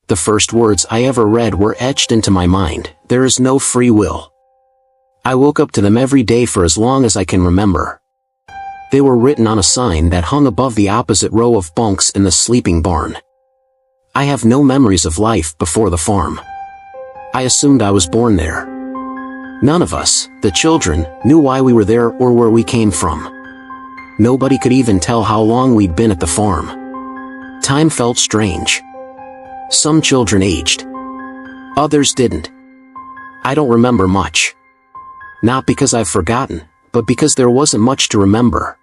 The first words I ever read were etched into my mind: there is no free will. I woke up to them every day for as long as I can remember. They were written on a sign that hung above the opposite row of bunks in the sleeping barn. I have no memories of life before the farm. I assumed I was born there. None of us, the children, knew why we were there or where we came from. Nobody could even tell how long we'd been at the farm. Time felt strange. Some children aged. Others didn't. I don't remember much. Not because I've forgotten, but because there wasn't much to remember.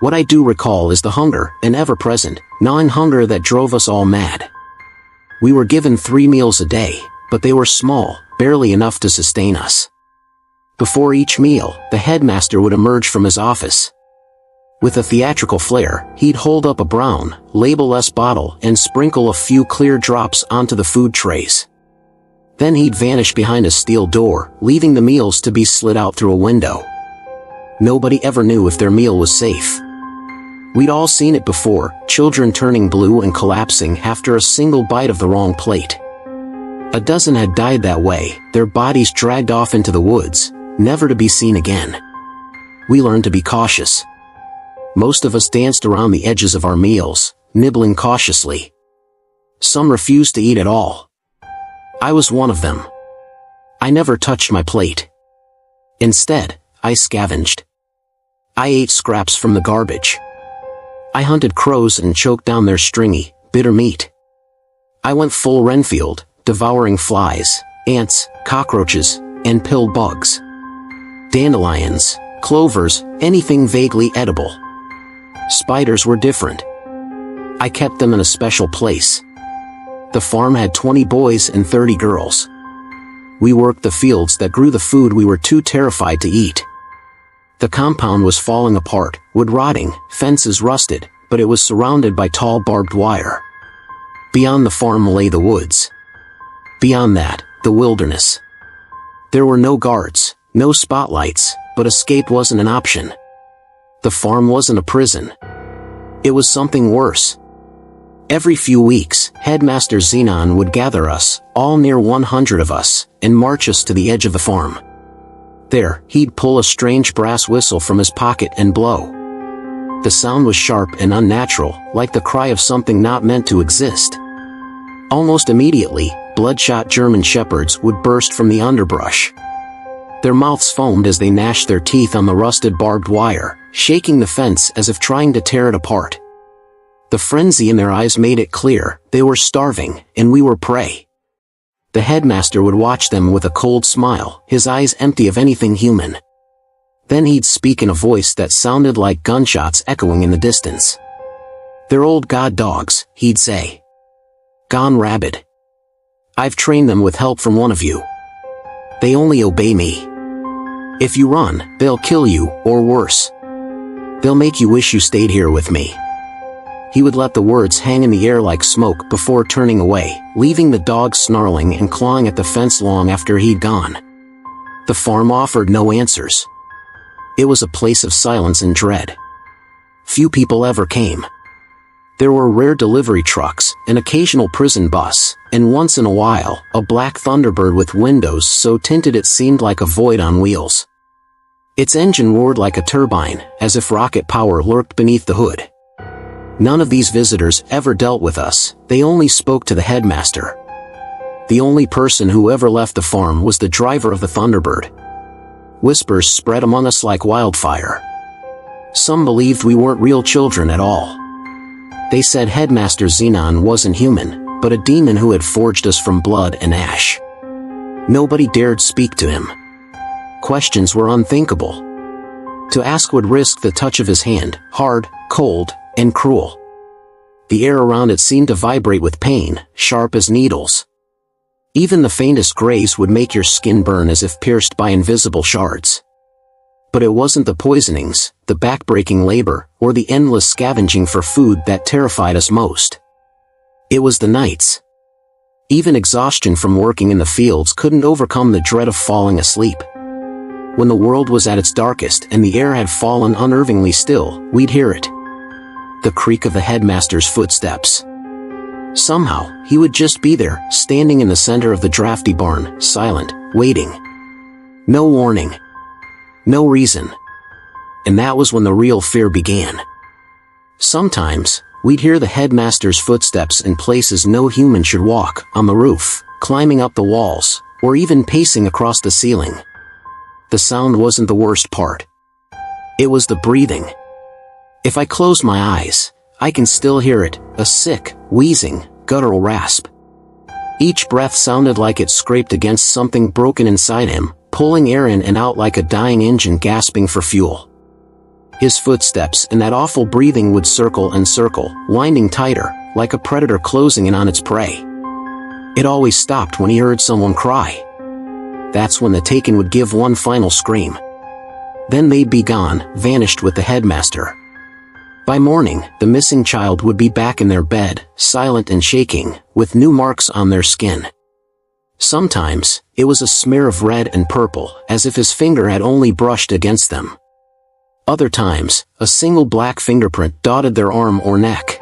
What I do recall is the hunger, an ever-present, gnawing hunger that drove us all mad. We were given 3 meals a day, but they were small, barely enough to sustain us. Before each meal, the headmaster would emerge from his office. With a theatrical flair, he'd hold up a brown, label-less bottle and sprinkle a few clear drops onto the food trays. Then he'd vanish behind a steel door, leaving the meals to be slid out through a window. Nobody ever knew if their meal was safe. We'd all seen it before, children turning blue and collapsing after a single bite of the wrong plate. A dozen had died that way, their bodies dragged off into the woods, never to be seen again. We learned to be cautious. Most of us danced around the edges of our meals, nibbling cautiously. Some refused to eat at all. I was one of them. I never touched my plate. Instead, I scavenged. I ate scraps from the garbage. I hunted crows and choked down their stringy, bitter meat. I went full Renfield, devouring flies, ants, cockroaches, and pill bugs. Dandelions, clovers, anything vaguely edible. Spiders were different. I kept them in a special place. The farm had 20 boys and 30 girls. We worked the fields that grew the food we were too terrified to eat. The compound was falling apart, wood rotting, fences rusted, but it was surrounded by tall barbed wire. Beyond the farm lay the woods. Beyond that, the wilderness. There were no guards, no spotlights, but escape wasn't an option. The farm wasn't a prison. It was something worse. Every few weeks, Headmaster Zenon would gather us, all near 100 of us, and march us to the edge of the farm. There, he'd pull a strange brass whistle from his pocket and blow. The sound was sharp and unnatural, like the cry of something not meant to exist. Almost immediately, bloodshot German shepherds would burst from the underbrush. Their mouths foamed as they gnashed their teeth on the rusted barbed wire, shaking the fence as if trying to tear it apart. The frenzy in their eyes made it clear, they were starving, and we were prey. The headmaster would watch them with a cold smile, his eyes empty of anything human. Then he'd speak in a voice that sounded like gunshots echoing in the distance. "They're old god dogs," he'd say. "Gone rabid. I've trained them with help from one of you. They only obey me. If you run, they'll kill you, or worse. They'll make you wish you stayed here with me." He would let the words hang in the air like smoke before turning away, leaving the dogs snarling and clawing at the fence long after he'd gone. The farm offered no answers. It was a place of silence and dread. Few people ever came. There were rare delivery trucks, an occasional prison bus, and once in a while, a black Thunderbird with windows so tinted it seemed like a void on wheels. Its engine roared like a turbine, as if rocket power lurked beneath the hood. None of these visitors ever dealt with us, they only spoke to the headmaster. The only person who ever left the farm was the driver of the Thunderbird. Whispers spread among us like wildfire. Some believed we weren't real children at all. They said Headmaster Zenon wasn't human, but a demon who had forged us from blood and ash. Nobody dared speak to him. Questions were unthinkable. To ask would risk the touch of his hand, hard, cold, and cruel. The air around it seemed to vibrate with pain, sharp as needles. Even the faintest graze would make your skin burn as if pierced by invisible shards. But it wasn't the poisonings, the backbreaking labor, or the endless scavenging for food that terrified us most. It was the nights. Even exhaustion from working in the fields couldn't overcome the dread of falling asleep. When the world was at its darkest and the air had fallen unnervingly still, we'd hear it. The creak of the headmaster's footsteps. Somehow, he would just be there, standing in the center of the drafty barn, silent, waiting. No warning. No reason. And that was when the real fear began. Sometimes, we'd hear the headmaster's footsteps in places no human should walk, on the roof, climbing up the walls, or even pacing across the ceiling. The sound wasn't the worst part. It was the breathing. If I close my eyes, I can still hear it, a sick, wheezing, guttural rasp. Each breath sounded like it scraped against something broken inside him, pulling air in and out like a dying engine gasping for fuel. His footsteps and that awful breathing would circle and circle, winding tighter, like a predator closing in on its prey. It always stopped when he heard someone cry. That's when the taken would give one final scream. Then they'd be gone, vanished with the headmaster. By morning, the missing child would be back in their bed, silent and shaking, with new marks on their skin. Sometimes, it was a smear of red and purple, as if his finger had only brushed against them. Other times, a single black fingerprint dotted their arm or neck.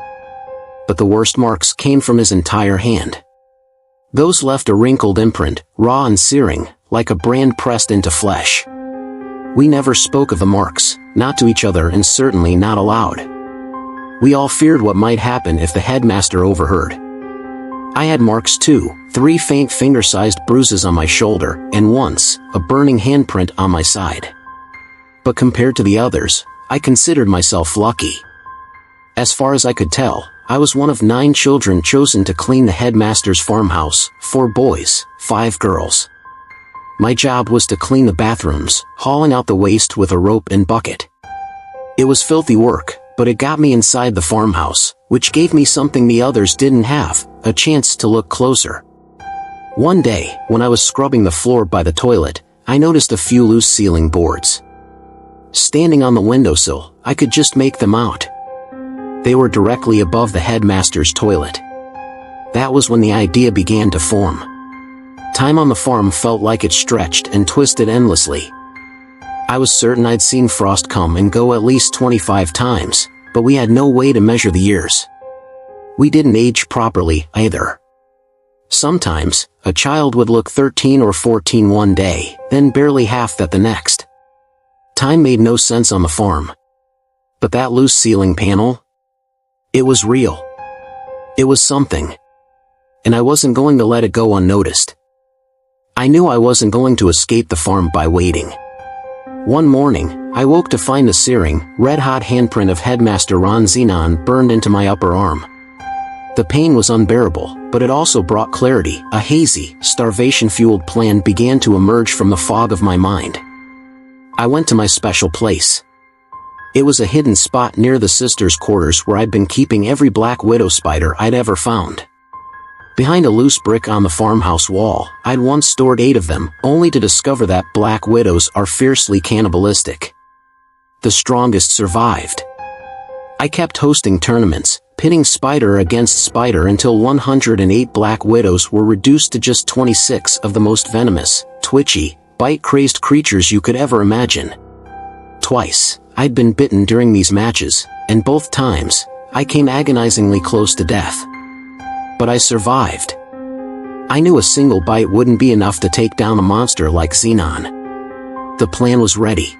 But the worst marks came from his entire hand. Those left a wrinkled imprint, raw and searing, like a brand pressed into flesh. We never spoke of the marks, not to each other and certainly not aloud. We all feared what might happen if the headmaster overheard. I had marks too, 3 faint finger-sized bruises on my shoulder, and once, a burning handprint on my side. But compared to the others, I considered myself lucky. As far as I could tell, I was one of 9 children chosen to clean the headmaster's farmhouse, 4 boys, 5 girls. My job was to clean the bathrooms, hauling out the waste with a rope and bucket. It was filthy work, but it got me inside the farmhouse, which gave me something the others didn't have, a chance to look closer. One day, when I was scrubbing the floor by the toilet, I noticed a few loose ceiling boards. Standing on the windowsill, I could just make them out. They were directly above the headmaster's toilet. That was when the idea began to form. Time on the farm felt like it stretched and twisted endlessly. I was certain I'd seen frost come and go at least 25 times, but we had no way to measure the years. We didn't age properly, either. Sometimes, a child would look 13 or 14 one day, then barely half that the next. Time made no sense on the farm. But that loose ceiling panel? It was real. It was something. And I wasn't going to let it go unnoticed. I knew I wasn't going to escape the farm by waiting. One morning, I woke to find the searing, red-hot handprint of Headmaster Ron Zenon burned into my upper arm. The pain was unbearable, but it also brought clarity. A hazy, starvation-fueled plan began to emerge from the fog of my mind. I went to my special place. It was a hidden spot near the sisters' quarters where I'd been keeping every black widow spider I'd ever found. Behind a loose brick on the farmhouse wall, I'd once stored 8 of them, only to discover that black widows are fiercely cannibalistic. The strongest survived. I kept hosting tournaments, pitting spider against spider until 108 black widows were reduced to just 26 of the most venomous, twitchy, bite-crazed creatures you could ever imagine. Twice, I'd been bitten during these matches, and both times, I came agonizingly close to death. But I survived. I knew a single bite wouldn't be enough to take down a monster like Zenon. The plan was ready.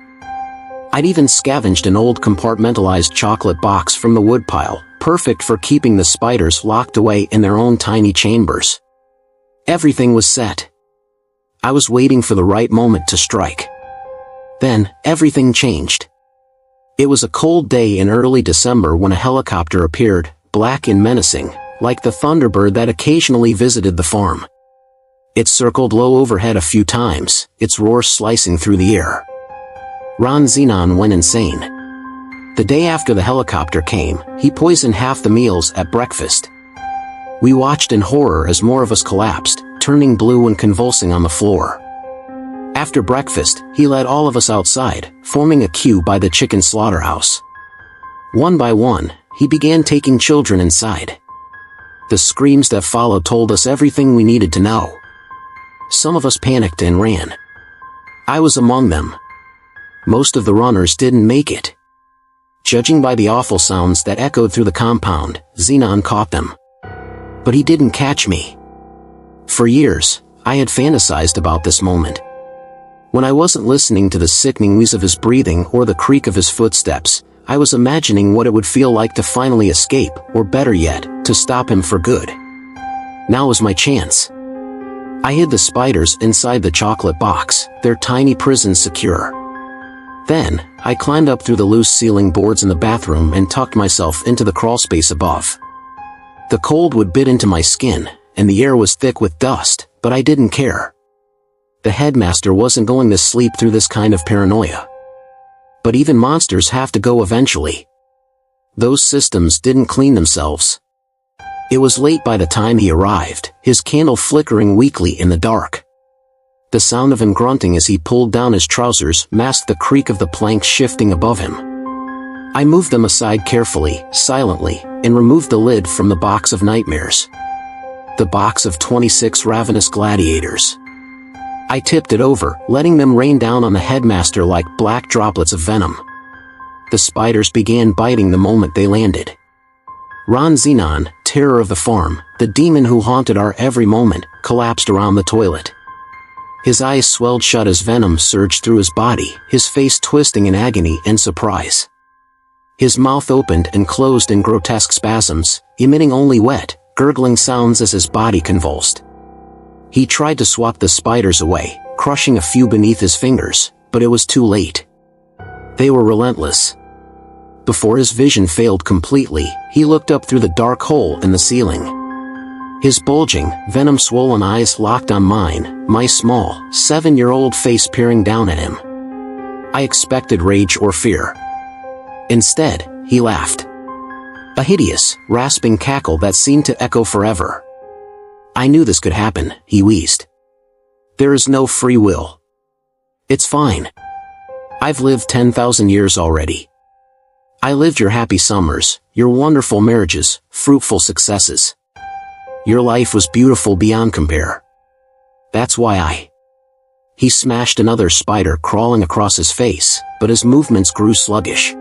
I'd even scavenged an old compartmentalized chocolate box from the woodpile, perfect for keeping the spiders locked away in their own tiny chambers. Everything was set. I was waiting for the right moment to strike. Then, everything changed. It was a cold day in early December when a helicopter appeared, black and menacing, like the thunderbird that occasionally visited the farm. It circled low overhead a few times, its roar slicing through the air. Ron Zenon went insane. The day after the helicopter came, he poisoned half the meals at breakfast. We watched in horror as more of us collapsed, turning blue and convulsing on the floor. After breakfast, he led all of us outside, forming a queue by the chicken slaughterhouse. One by one, he began taking children inside. The screams that followed told us everything we needed to know. Some of us panicked and ran. I was among them. Most of the runners didn't make it. Judging by the awful sounds that echoed through the compound, Zenon caught them. But he didn't catch me. For years, I had fantasized about this moment. When I wasn't listening to the sickening wheeze of his breathing or the creak of his footsteps, I was imagining what it would feel like to finally escape, or better yet, to stop him for good. Now was my chance. I hid the spiders inside the chocolate box, their tiny prison secure. Then, I climbed up through the loose ceiling boards in the bathroom and tucked myself into the crawlspace above. The cold would bit into my skin, and the air was thick with dust, but I didn't care. The headmaster wasn't going to sleep through this kind of paranoia. But even monsters have to go eventually. Those systems didn't clean themselves. It was late by the time he arrived, his candle flickering weakly in the dark. The sound of him grunting as he pulled down his trousers masked the creak of the planks shifting above him. I moved them aside carefully, silently, and removed the lid from the box of nightmares. The box of 26 ravenous gladiators. I tipped it over, letting them rain down on the headmaster like black droplets of venom. The spiders began biting the moment they landed. Ron Xenon, terror of the farm, the demon who haunted our every moment, collapsed around the toilet. His eyes swelled shut as venom surged through his body, his face twisting in agony and surprise. His mouth opened and closed in grotesque spasms, emitting only wet, gurgling sounds as his body convulsed. He tried to swat the spiders away, crushing a few beneath his fingers, but it was too late. They were relentless. Before his vision failed completely, he looked up through the dark hole in the ceiling. His bulging, venom-swollen eyes locked on mine, my small, 7-year-old face peering down at him. I expected rage or fear. Instead, he laughed. A hideous, rasping cackle that seemed to echo forever. I knew this could happen, he wheezed. There is no free will. It's fine. I've lived 10,000 years already. I lived your happy summers, your wonderful marriages, fruitful successes. Your life was beautiful beyond compare. That's why He smashed another spider crawling across his face, but his movements grew sluggish.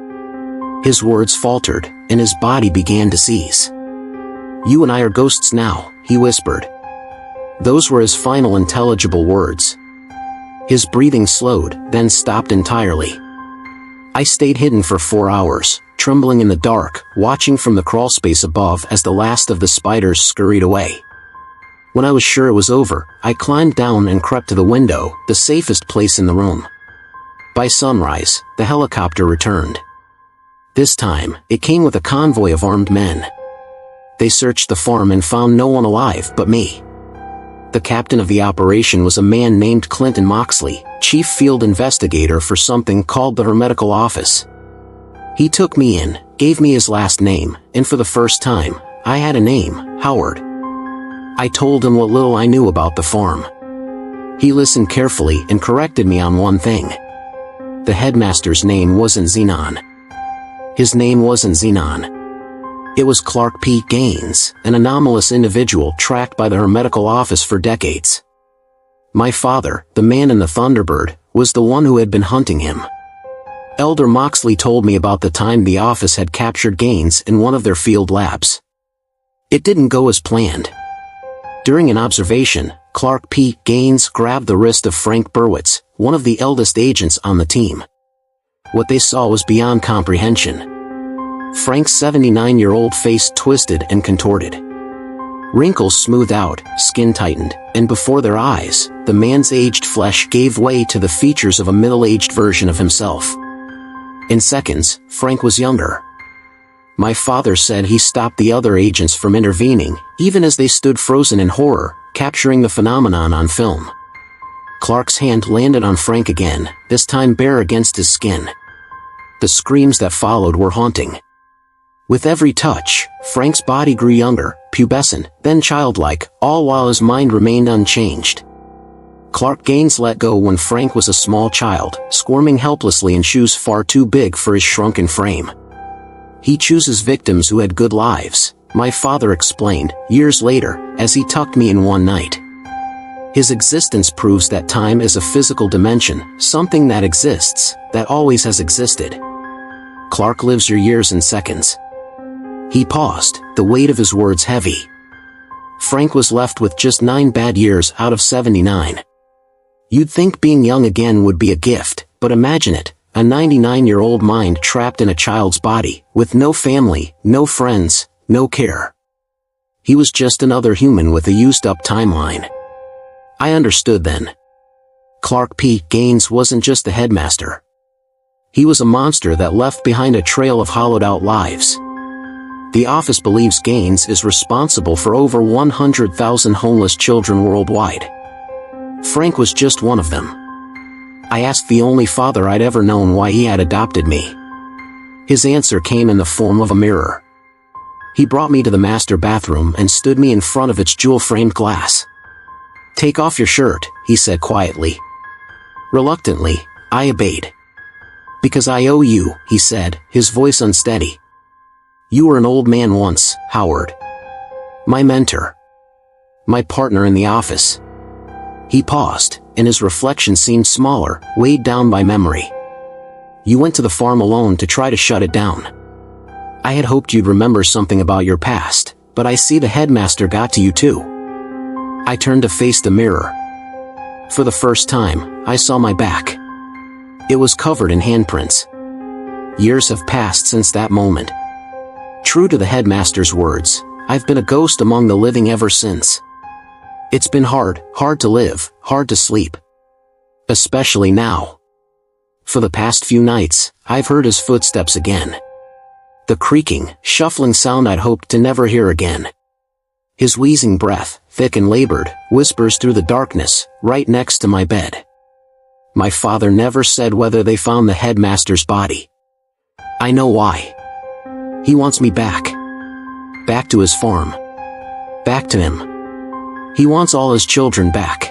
His words faltered, and his body began to seize. You and I are ghosts now, he whispered. Those were his final intelligible words. His breathing slowed, then stopped entirely. I stayed hidden for 4 hours, trembling in the dark, watching from the crawlspace above as the last of the spiders scurried away. When I was sure it was over, I climbed down and crept to the window, the safest place in the room. By sunrise, the helicopter returned. This time, it came with a convoy of armed men. They searched the farm and found no one alive but me. The captain of the operation was a man named Clinton Moxley, chief field investigator for something called the Hermetical Office. He took me in, gave me his last name, and for the first time, I had a name, Howard. I told him what little I knew about the farm. He listened carefully and corrected me on one thing. The headmaster's name wasn't Xenon. His name wasn't Xenon. It was Clark P. Gaines, an anomalous individual tracked by the Hermetical Office for decades. My father, the man in the Thunderbird, was the one who had been hunting him. Elder Moxley told me about the time the office had captured Gaines in one of their field labs. It didn't go as planned. During an observation, Clark P. Gaines grabbed the wrist of Frank Berwitz, one of the eldest agents on the team. What they saw was beyond comprehension. Frank's 79-year-old face twisted and contorted. Wrinkles smoothed out, skin tightened, and before their eyes, the man's aged flesh gave way to the features of a middle-aged version of himself. In seconds, Frank was younger. My father said he stopped the other agents from intervening, even as they stood frozen in horror, capturing the phenomenon on film. Clark's hand landed on Frank again, this time bare against his skin. The screams that followed were haunting. With every touch, Frank's body grew younger, pubescent, then childlike, all while his mind remained unchanged. Clark Gaines let go when Frank was a small child, squirming helplessly in shoes far too big for his shrunken frame. He chooses victims who had good lives, my father explained, years later, as he tucked me in one night. His existence proves that time is a physical dimension, something that exists, that always has existed. Clark lives your years in seconds. He paused, the weight of his words heavy. Frank was left with just 9 bad years out of 79. You'd think being young again would be a gift, but imagine it, a 99-year-old mind trapped in a child's body, with no family, no friends, no care. He was just another human with a used-up timeline. I understood then. Clark P. Gaines wasn't just the headmaster. He was a monster that left behind a trail of hollowed-out lives. The office believes Gaines is responsible for over 100,000 homeless children worldwide. Frank was just one of them. I asked the only father I'd ever known why he had adopted me. His answer came in the form of a mirror. He brought me to the master bathroom and stood me in front of its jewel-framed glass. "Take off your shirt," he said quietly. Reluctantly, I obeyed. "Because I owe you," he said, his voice unsteady. "You were an old man once, Howard. My mentor. My partner in the office." He paused, and his reflection seemed smaller, weighed down by memory. "You went to the farm alone to try to shut it down. I had hoped you'd remember something about your past, but I see the headmaster got to you too." I turned to face the mirror. For the first time, I saw my back. It was covered in handprints. Years have passed since that moment. True to the headmaster's words, I've been a ghost among the living ever since. It's been hard to live, hard to sleep. Especially now. For the past few nights, I've heard his footsteps again. The creaking, shuffling sound I'd hoped to never hear again. His wheezing breath, thick and labored, whispers through the darkness, right next to my bed. My father never said whether they found the headmaster's body. I know why. He wants me back. Back to his farm. Back to him. He wants all his children back.